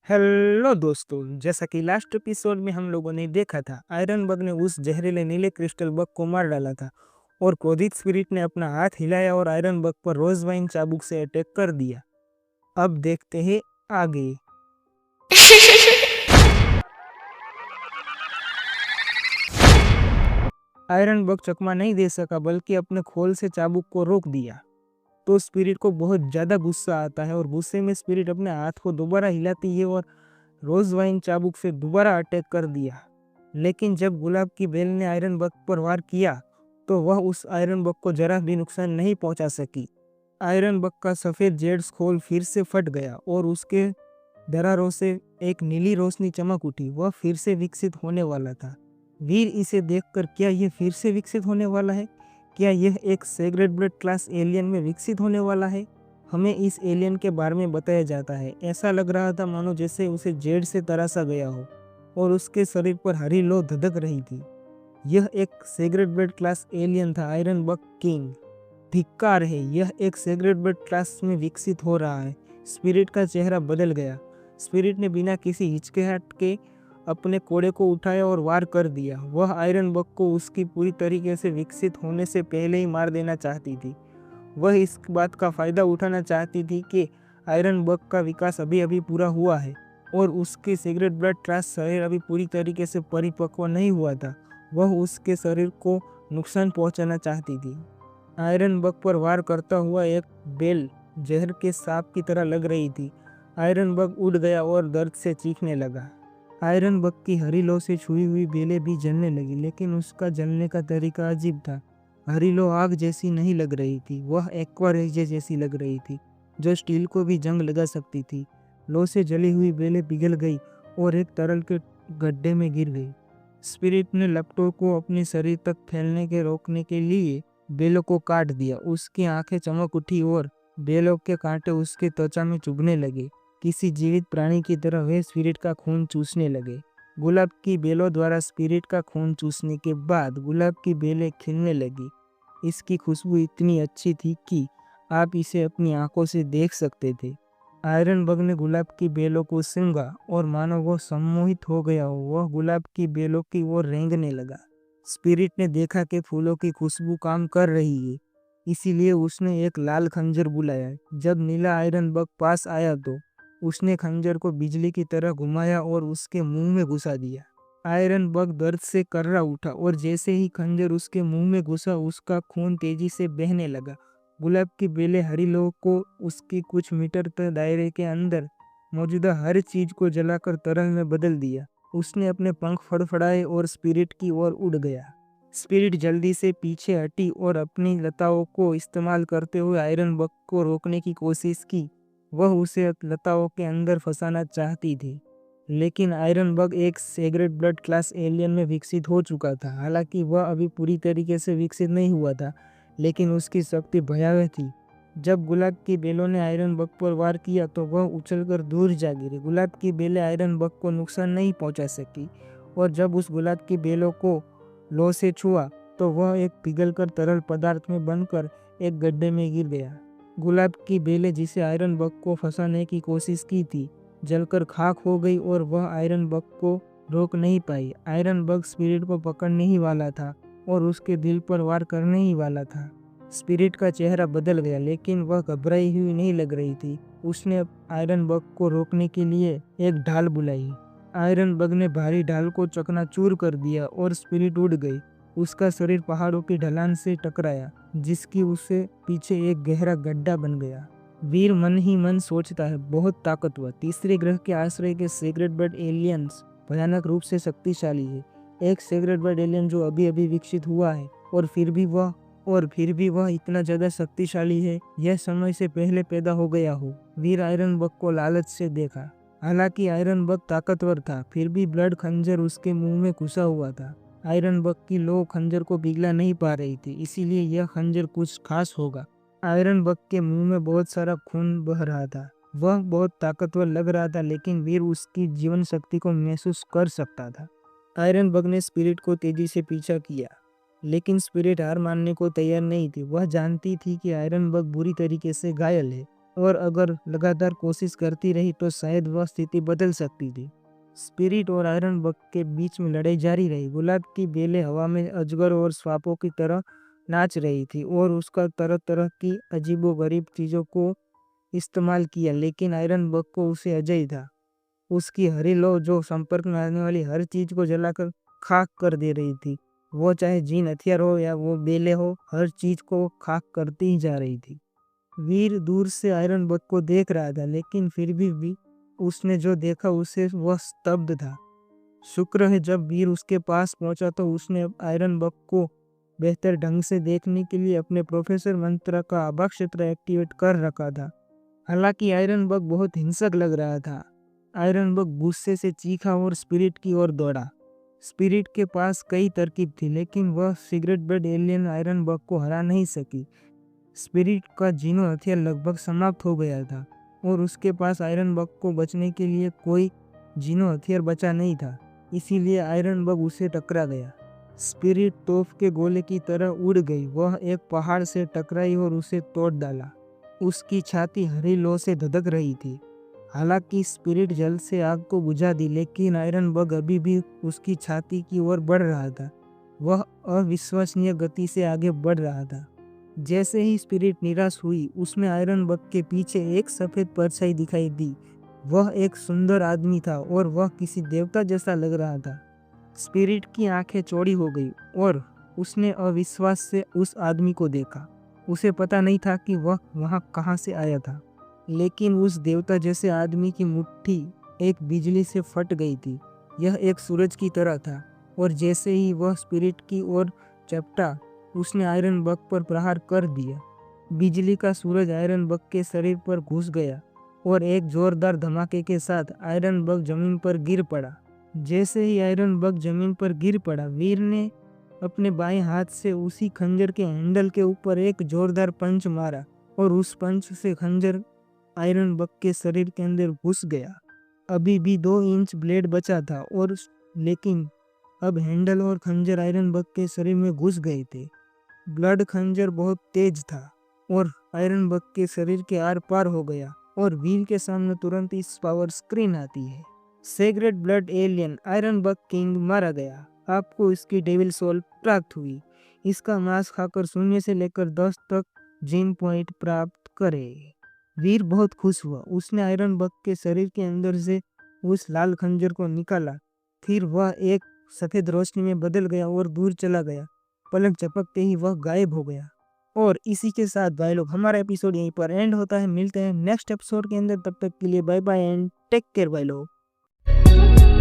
Hello दोस्तों, जैसा कि लास्ट एपिसोड में हम लोगों ने देखा था, आयरन बग ने उस जहरीले नीले क्रिस्टल बग को मार डाला था और क्रोधित स्पिरिट ने अपना हाथ हिलाया और आयरन बग पर रोज वाइन चाबुक से अटैक कर दिया। अब देखते हैं आगे। आयरन बग चकमा नहीं दे सका बल्कि अपने खोल से चाबुक को रोक दिया। तो स्पिरिट को बहुत ज्यादा गुस्सा आता है और गुस्से में स्पिरिट अपने हाथ को दोबारा हिलाती है और रोज वाइन चाबुक से दोबारा अटैक कर दिया। लेकिन जब गुलाब की बेल ने आयरन बग पर वार किया तो वह उस आयरन बग को जरा भी नुकसान नहीं पहुंचा सकी। आयरन बग का सफेद जेड्स खोल फिर से फट गया और उसके दरारों से एक नीली रोशनी चमक उठी। वह फिर से विकसित होने वाला था। वीर इसे देखकर, क्या यह फिर से विकसित होने वाला है? क्या यह एक सेग्रेड ब्लड क्लास एलियन में विकसित होने वाला है? हमें इस एलियन के बारे में बताया जाता है। ऐसा लग रहा था मानो जैसे उसे जेड से तराशा गया हो और उसके शरीर पर हरी लौ धधक रही थी। यह एक सेग्रेड ब्लड क्लास एलियन था, आयरन बग किंग। धिक्कार है, यह एक सेग्रेड ब्लड क्लास में विकसित हो रहा है। स्पिरिट का चेहरा बदल गया। स्पिरिट ने बिना किसी हिचकिचाहट के अपने कोड़े को उठाया और वार कर दिया। वह आयरन बग को उसकी पूरी तरीके से विकसित होने से पहले ही मार देना चाहती थी। वह इस बात का फायदा उठाना चाहती थी कि आयरन बग का विकास अभी अभी पूरा हुआ है और उसके सिगरेट ब्लड क्लास शरीर अभी पूरी तरीके से परिपक्व नहीं हुआ था। वह उसके शरीर को नुकसान पहुंचाना चाहती थी। आयरन बग पर वार करता हुआ एक बेल जहर के सांप की तरह लग रही थी। आयरन बग उड़ गया और दर्द से चीखने लगा। आयरन बग की हरी लौ से छुई हुई बेलें भी जलने लगी, लेकिन उसका जलने का तरीका अजीब था। हरी लौ आग जैसी नहीं लग रही थी, वह एक्वा रेजे जैसी लग रही थी जो स्टील को भी जंग लगा सकती थी। लौ से जली हुई बेलें पिघल गई और एक तरल के गड्ढे में गिर गई। स्पिरिट ने लपटों को अपने शरीर तक फैलने के रोकने के लिए बेलों को काट दिया। उसकी आंखें चमक उठी और बेलों के कांटे उसके त्वचा में चुभने लगे। किसी जीवित प्राणी की तरह वे स्पिरिट का खून चूसने लगे। गुलाब की बेलों द्वारा स्पिरिट का खून चूसने के बाद गुलाब की बेलें खिलने लगी। इसकी खुशबू इतनी अच्छी थी कि आप इसे अपनी आंखों से देख सकते थे। आयरन बग ने गुलाब की बेलों को सूंघा और मानो वो सम्मोहित हो गया हो, वह गुलाब की बेलों की ओर रेंगने लगा। स्पिरिट ने देखा कि फूलों की खुशबू काम कर रही है, इसीलिए उसने एक लाल खंजर बुलाया। जब नीला आयरन बग पास आया तो उसने खंजर को बिजली की तरह घुमाया और उसके मुंह में घुसा दिया। आयरन बग दर्द से कर्रा उठा और जैसे ही खंजर उसके मुंह में घुसा उसका खून तेजी से बहने लगा। गुलाब की बेलें हरी लौ को उसकी कुछ मीटर तक दायरे के अंदर मौजूदा हर चीज को जलाकर तरल में बदल दिया। उसने अपने पंख फड़फड़ाए और स्पिरिट की ओर उड़ गया। स्पिरिट जल्दी से पीछे हटी और अपनी लताओं को इस्तेमाल करते हुए आयरन बग को रोकने की कोशिश की। वह उसे लताओं के अंदर फंसाना चाहती थी, लेकिन आयरन बग एक सेग्रेड ब्लड क्लास एलियन में विकसित हो चुका था। हालांकि वह अभी पूरी तरीके से विकसित नहीं हुआ था, लेकिन उसकी शक्ति भयावह थी। जब गुलाब की बेलों ने आयरन बग पर वार किया तो वह उछलकर दूर जा गिरी। गुलाब की बेलें आयरन बग को नुकसान नहीं पहुंचा सकी और जब उस गुलाब की बेलों को लौ से छुआ तो वह एक पिघलकर तरल पदार्थ में बनकर एक गड्ढे में गिर गया। गुलाब की बेलें जिसे आयरन बग को फंसाने की कोशिश की थी जलकर खाक हो गई और वह आयरन बग को रोक नहीं पाई। आयरन बग स्पिरिट को पकड़ने ही वाला था और उसके दिल पर वार करने ही वाला था। स्पिरिट का चेहरा बदल गया, लेकिन वह घबराई हुई नहीं लग रही थी। उसने आयरन बग को रोकने के लिए एक ढाल बुलाई। आयरन बग ने भारी ढाल को चकनाचूर कर दिया और स्पिरिट उड़ गई। उसका शरीर पहाड़ों की ढलान से टकराया, जिसकी उसे पीछे एक गहरा गड्ढा बन गया। वीर मन ही मन सोचता है, बहुत ताकतवर। तीसरे ग्रह के आश्रय के सेक्रेट बर्ड एलियंस भयानक रूप से शक्तिशाली है। एक सेक्रेट बर्ड एलियन जो अभी अभी विकसित हुआ है और फिर भी वह इतना ज्यादा शक्तिशाली है, यह समय से पहले पैदा हो गया हो। वीर आयरन बग को लालच से देखा। हालांकि आयरन बग ताकतवर था, फिर भी ब्लड खंजर उसके मुंह में घुसा हुआ था। आयरन बग की लौ खंजर को पिघला नहीं पा रही थी, इसीलिए यह खंजर कुछ खास होगा। आयरन बग के मुंह में बहुत सारा खून बह रहा था। वह बहुत ताकतवर लग रहा था, लेकिन वीर उसकी जीवन शक्ति को महसूस कर सकता था। आयरन बग ने स्पिरिट को तेजी से पीछा किया, लेकिन स्पिरिट हार मानने को तैयार नहीं थी। वह जानती थी कि आयरन बग बुरी तरीके से घायल है और अगर लगातार कोशिश करती रही तो शायद वह स्थिति बदल सकती थी। स्पिरिट और आयरन बग के बीच में लड़ाई जारी रही। गुलाब की बेलें हवा में अजगर और सांपों की तरह नाच रही थी और उसका तरह तरह की अजीबोगरीब चीज़ों को इस्तेमाल किया, लेकिन आयरन बग को उसे अजय था। उसकी हरी लौ जो संपर्क में आने वाली हर चीज को जलाकर खाक कर दे रही थी। वो चाहे जीन हथियार हो या वो बेले हो, हर चीज को खाक करती ही जा रही थी। वीर दूर से आयरन बग को देख रहा था, लेकिन फिर भी उसने जो देखा उसे वह स्तब्ध था। शुक्र है जब वीर उसके पास पहुंचा तो उसने आयरन बग को बेहतर ढंग से देखने के लिए अपने प्रोफेसर मंत्र का आभा क्षेत्र एक्टिवेट कर रखा था। हालांकि आयरन बग बहुत हिंसक लग रहा था। आयरन बग गुस्से से चीखा और स्पिरिट की ओर दौड़ा। स्पिरिट के पास कई तरकीब थी, लेकिन वह cigarette blood alien iron bug को हरा नहीं सकी। स्पिरिट का जीनो हथियार लगभग समाप्त हो गया था और उसके पास आयरन बग को बचने के लिए कोई जीनो हथियार बचा नहीं था। इसीलिए आयरन बग उसे टकरा गया। स्पिरिट तोप के गोले की तरह उड़ गई। वह एक पहाड़ से टकराई और उसे तोड़ डाला। उसकी छाती हरी लौ से धधक रही थी। हालांकि स्पिरिट जल्द से आग को बुझा दी, लेकिन आयरन बग अभी भी उसकी छाती की ओर बढ़ रहा था। वह अविश्वसनीय गति से आगे बढ़ रहा था। जैसे ही स्पिरिट निराश हुई, उसमें आयरन बग के पीछे एक सफेद परछाई दिखाई दी। वह एक सुंदर आदमी था और वह किसी देवता जैसा लग रहा था। स्पिरिट की आंखें चौड़ी हो गई और उसने अविश्वास से उस आदमी को देखा। उसे पता नहीं था कि वह वहां कहां से आया था, लेकिन उस देवता जैसे आदमी की मुट्ठी एक बिजली से फट गई थी। यह एक सूरज की तरह था और जैसे ही वह स्पिरिट की ओर चपटा, उसने आयरन बग पर प्रहार कर दिया। बिजली का सूरज आयरन बग के शरीर पर घुस गया और एक जोरदार धमाके के साथ आयरन बग जमीन पर गिर पड़ा। जैसे ही आयरन बग जमीन पर गिर पड़ा, वीर ने अपने बाएं हाथ से उसी खंजर के हैंडल के ऊपर एक जोरदार पंच मारा और उस पंच से खंजर आयरन बग के शरीर के अंदर घुस गया। अभी भी 2 इंच ब्लेड बचा था और लेकिन अब हैंडल और खंजर आयरन बग के शरीर में घुस गए थे। ब्लड खंजर बहुत तेज था और आयरन बग के शरीर के आर पार हो गया और वीर के सामने तुरंत इस पावर स्क्रीन आती है। Sacred blood alien iron bug king मारा गया। आपको इसकी डेविल सोल प्राप्त हुई। इसका मांस खाकर 0 से लेकर 10 तक जीन पॉइंट प्राप्त करें। वीर बहुत खुश हुआ। उसने आयरन बग के शरीर के अंदर से उस लाल खंजर को निकाला। फिर वह एक सफेद रोशनी में बदल गया और दूर चला गया। पलक झपकते ही वह गायब हो गया। और इसी के साथ भाई लोग हमारा एपिसोड यहीं पर एंड होता है। मिलते हैं नेक्स्ट एपिसोड के अंदर। तब तक के लिए bye bye and take care भाई लोग।